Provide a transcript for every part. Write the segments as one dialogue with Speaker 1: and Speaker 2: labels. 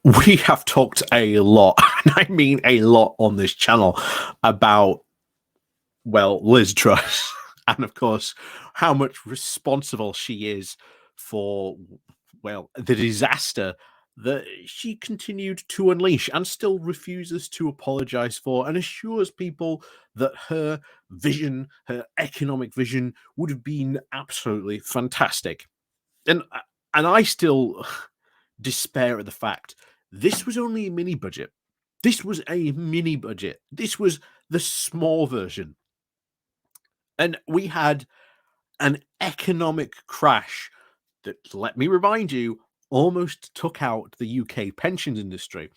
Speaker 1: We have talked a lot, and I mean a lot on this channel about, well, Liz Truss, and of course, how much responsible she is for, well, the disaster that she continued to unleash and still refuses to apologize for and assures people that her vision, her economic vision, would have been absolutely fantastic. And I still despair at the fact this was only a mini budget. This was a mini budget. This was the small version. And we had an economic crash that, let me remind you, almost took out the UK pensions industry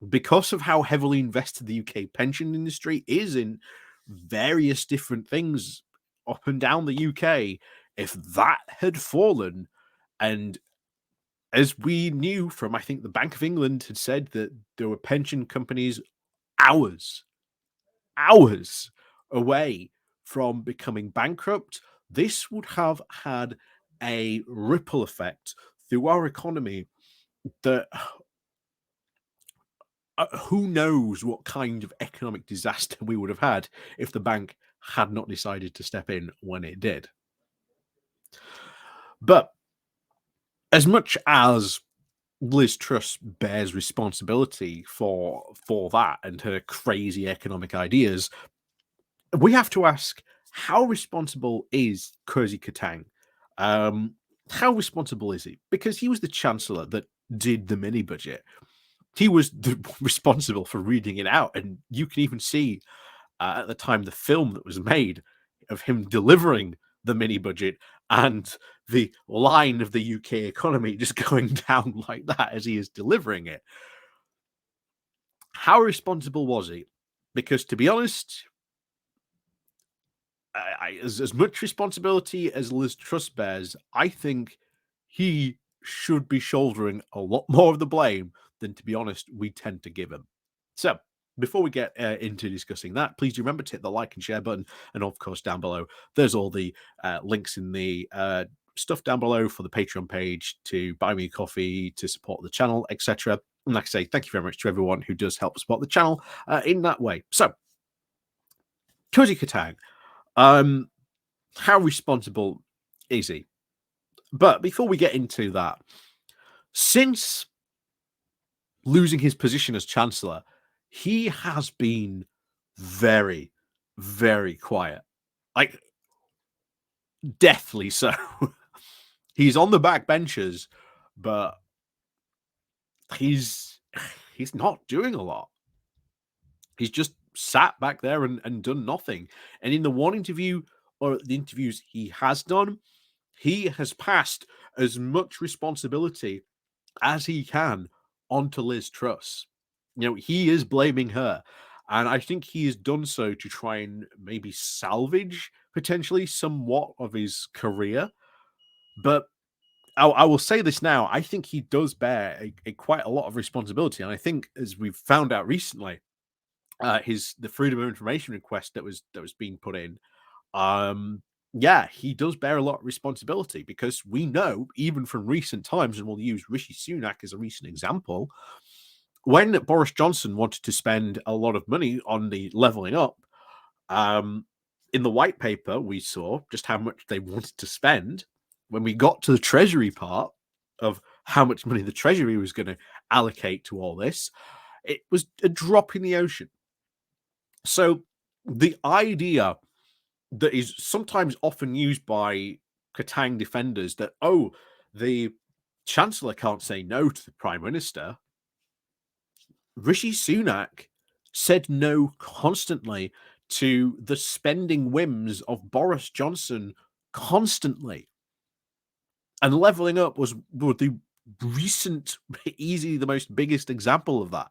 Speaker 1: because of how heavily invested the UK pension industry is in various different things up and down the UK. If that had fallen, and as we knew from, I think the Bank of England had said that there were pension companies hours, hours away from becoming bankrupt, this would have had a ripple effect through our economy that who knows what kind of economic disaster we would have had if the bank had not decided to step in when it did. But as much as Liz Truss bears responsibility for that and her crazy economic ideas, we have to ask, how responsible is Kwarteng? How responsible is he? Because he was the chancellor that did the mini budget. He was responsible for reading it out, and you can even see at the time the film that was made of him delivering the mini budget and the line of the UK economy just going down like that as he is delivering it. How responsible was he? Because to be honest, as much responsibility as Liz Truss bears, I think he should be shouldering a lot more of the blame than, to be honest, we tend to give him. So, before we get into discussing that, please do remember to hit the like and share button. And of course, down below, there's all the links in the stuff down below for the Patreon page to buy me a coffee, to support the channel, etc. And like I say, thank you very much to everyone who does help support the channel in that way. So, Kwarteng, how responsible is he? But before we get into that, since losing his position as chancellor, he has been very, very quiet, like deathly so. He's on the back benches, but he's not doing a lot. He's just sat back there and done nothing. And in the one interview, or the interviews he has done, he has passed as much responsibility as he can onto Liz Truss. You know, he is blaming her. And I think he has done so to try and maybe salvage potentially somewhat of his career. But I will say this now: I think he does bear a quite a lot of responsibility, and I think, as we've found out recently, the freedom of information request that was being put in, yeah, he does bear a lot of responsibility, because we know, even from recent times, and we'll use Rishi Sunak as a recent example, when Boris Johnson wanted to spend a lot of money on the levelling up, in the white paper, we saw just how much they wanted to spend. When we got to the Treasury part of how much money the Treasury was going to allocate to all this, it was a drop in the ocean. So the idea that is sometimes often used by Kwarteng defenders that, oh, the Chancellor can't say no to the Prime Minister. Rishi Sunak said no constantly to the spending whims of Boris Johnson constantly. And levelling up was the recent, easily the most biggest example of that.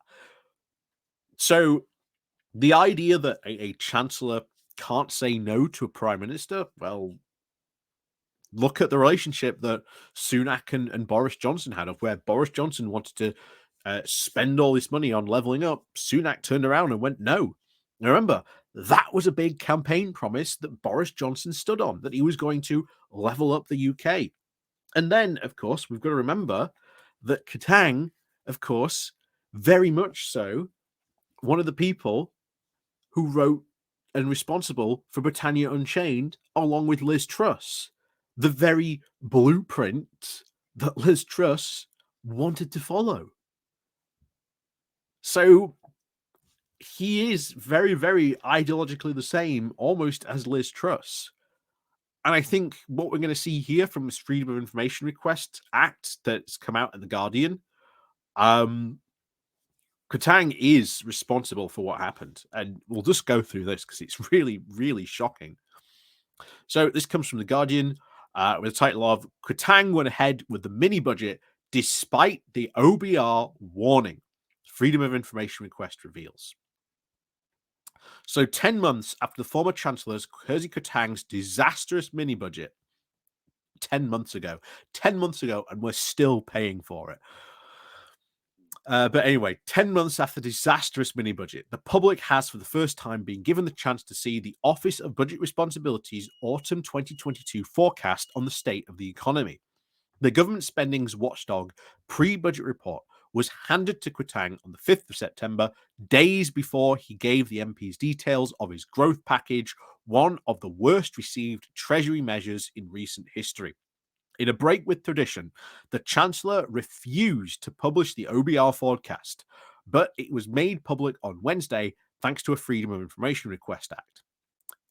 Speaker 1: So the idea that a chancellor can't say no to a prime minister, well, look at the relationship that Sunak and Boris Johnson had, of where Boris Johnson wanted to spend all this money on levelling up. Sunak turned around and went no. Now, remember, that was a big campaign promise that Boris Johnson stood on, that he was going to level up the UK. And then, of course, we've got to remember that Kwarteng of course, very much so, one of the people who wrote and responsible for Britannia Unchained, along with Liz Truss, the very blueprint that Liz Truss wanted to follow. So he is very, very ideologically the same, almost as Liz Truss. And I think what we're going to see here from this Freedom of Information Request Act that's come out in The Guardian, Kwarteng is responsible for what happened. And we'll just go through this because it's really, really shocking. So this comes from The Guardian with the title of Kwarteng went ahead with the mini budget despite the OBR warning. Freedom of Information Request reveals. So 10 months after the former Chancellor's Kersey Kwarteng's disastrous mini budget, 10 months ago, and we're still paying for it. But anyway, 10 months after the disastrous mini budget, the public has for the first time been given the chance to see the Office of Budget Responsibility's autumn 2022 forecast on the state of the economy. The government spendings watchdog pre-budget report was handed to Kwarteng on the 5th of September, days before he gave the MPs details of his growth package, one of the worst received Treasury measures in recent history. In a break with tradition, the Chancellor refused to publish the OBR forecast, but it was made public on Wednesday thanks to a Freedom of Information Request Act.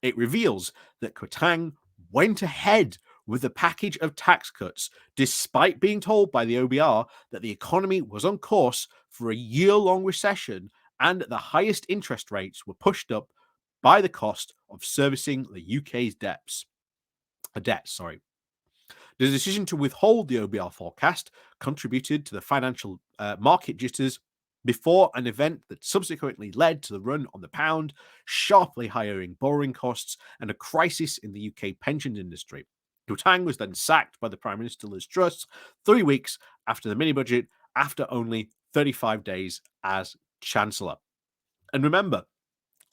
Speaker 1: It reveals that Kwarteng went ahead with the package of tax cuts, despite being told by the OBR that the economy was on course for a year-long recession and the highest interest rates were pushed up by the cost of servicing the UK's debts. The decision to withhold the OBR forecast contributed to the financial market jitters before an event that subsequently led to the run on the pound, sharply hiring borrowing costs, and a crisis in the UK pensions industry. Kwarteng was then sacked by the Prime Minister Liz Truss 3 weeks after the mini-budget, after only 35 days as Chancellor. And remember,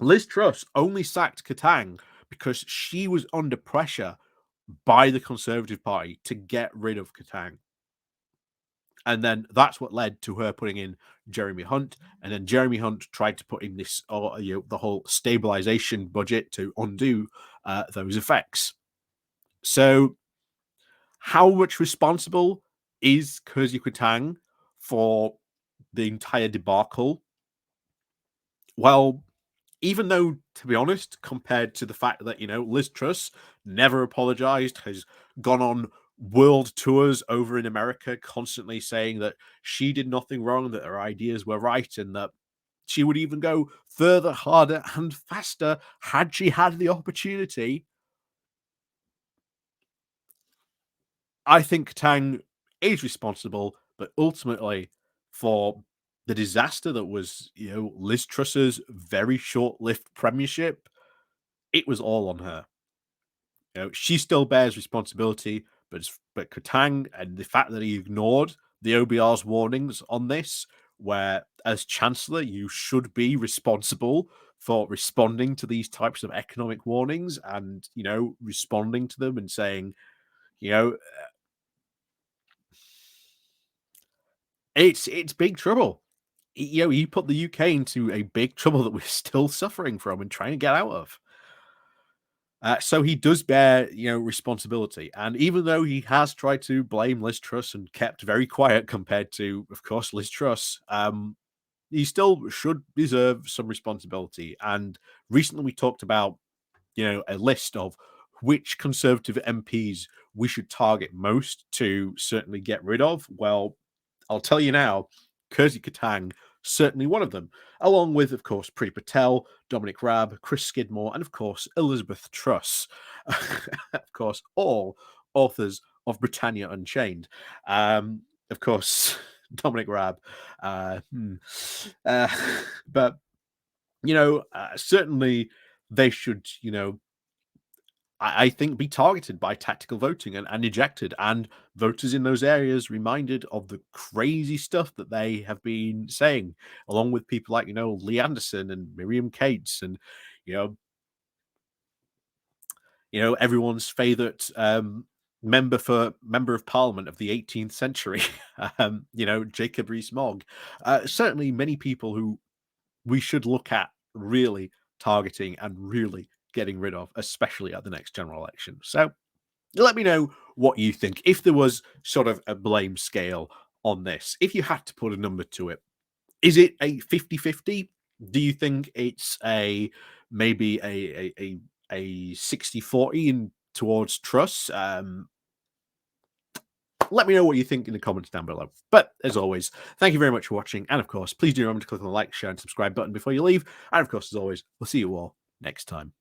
Speaker 1: Liz Truss only sacked Kwarteng because she was under pressure by the Conservative Party to get rid of Kwarteng. And then that's what led to her putting in Jeremy Hunt. And then Jeremy Hunt tried to put in this, the whole stabilization budget to undo those effects. So, how much responsible is Kersey Kwarteng for the entire debacle? Well, even though, to be honest, compared to the fact that, Liz Truss never apologized, has gone on world tours over in America, constantly saying that she did nothing wrong, that her ideas were right, and that she would even go further, harder, and faster had she had the opportunity. I think Tang is responsible, but ultimately for the disaster that was, Liz Truss's very short-lived premiership, it was all on her. She still bears responsibility, but Kwarteng and the fact that he ignored the OBR's warnings on this, where as Chancellor you should be responsible for responding to these types of economic warnings and responding to them and saying, you know, it's big trouble. He put the UK into a big trouble that we're still suffering from and trying to get out of. So he does bear, responsibility. And even though he has tried to blame Liz Truss and kept very quiet compared to, of course, Liz Truss, he still should deserve some responsibility. And recently we talked about, a list of which Conservative MPs we should target most to certainly get rid of. Well, I'll tell you now, Kersey Kwarteng, certainly one of them, along with, of course, Priti Patel, Dominic Raab, Chris Skidmore, and, of course, Elizabeth Truss. Of course, all authors of Britannia Unchained. Of course, Dominic Raab. But, certainly they should, I think, be targeted by tactical voting and ejected, and voters in those areas reminded of the crazy stuff that they have been saying, along with people like, Lee Anderson and Miriam Cates and, everyone's favorite member of parliament of the 18th century, Jacob Rees-Mogg. Certainly many people who we should look at really targeting and really getting rid of, especially at the next general election. So let me know what you think. If there was sort of a blame scale on this, if you had to put a number to it, is it a 50-50? Do you think it's maybe a 60-40 in towards Truss? Let me know what you think in the comments down below. But as always, thank you very much for watching. And of course, please do remember to click on the like, share, and subscribe button before you leave. And of course, as always, we'll see you all next time.